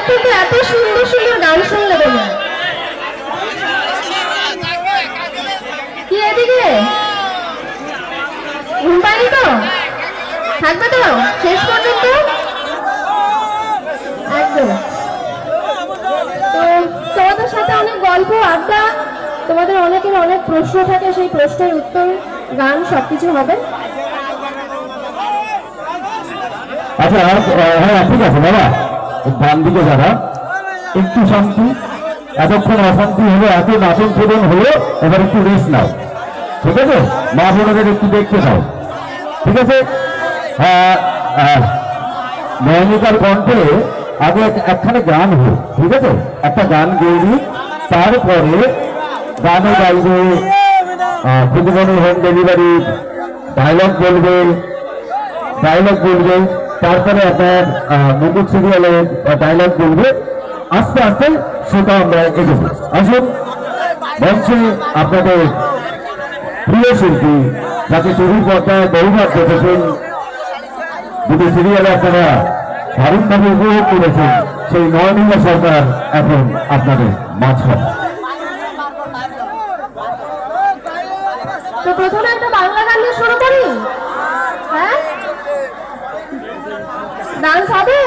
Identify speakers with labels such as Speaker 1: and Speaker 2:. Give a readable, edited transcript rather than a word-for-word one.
Speaker 1: থেকে এত সুন্দর সুন্দর গান শুনলে তোমরা? কি এদিকে ঘুম পাইনি তো? থাকবে তো শেষ পর্যন্ত একদম। তো তোমাদের সাথে অনেক গল্প আড্ডা, তোমাদের অনেকের অনেক প্রশ্ন থাকে, সেই প্রশ্নের উত্তর, গান সবকিছু হবে।
Speaker 2: আচ্ছা হ্যাঁ ঠিক আছে বাবা, ডান দিকে যারা একটু শান্তি, এতক্ষণ অশান্তি হলো, এত নাচন প্রদান হলো, এবার একটু রেস্ট নাও, ঠিক আছে? মা বোনেদের একটু দেখতে দাও, ঠিক আছে? নয়নিকার কণ্ঠে আগে একখানে গান হোক, ঠিক আছে? একটা গান গেয়ে তারপরে গানে গাইবে, খুদমনি হোম ডেলিভারি ডায়লগ বলবে, তারপরে আপনার মুকুট সিরিয়ালে ডায়লগ বলবে, আস্তে আস্তে সেটা আমরা এগোবো। আসুন মঞ্চে আপনাদের প্রিয় শিল্পী, যাকে টিভি পর্দায় বহুবার দেখেছেন, দুটি সিরিয়ালে আপনারা দারুণভাবে উপভোগ করেছেন, সেই নয়নিকা সরকার এখন আপনাদের মাঝখানে।
Speaker 1: তো প্রথমে একটা বাংলা গান দিয়ে শুরু করি। হ্যাঁ, ডান্স হবে।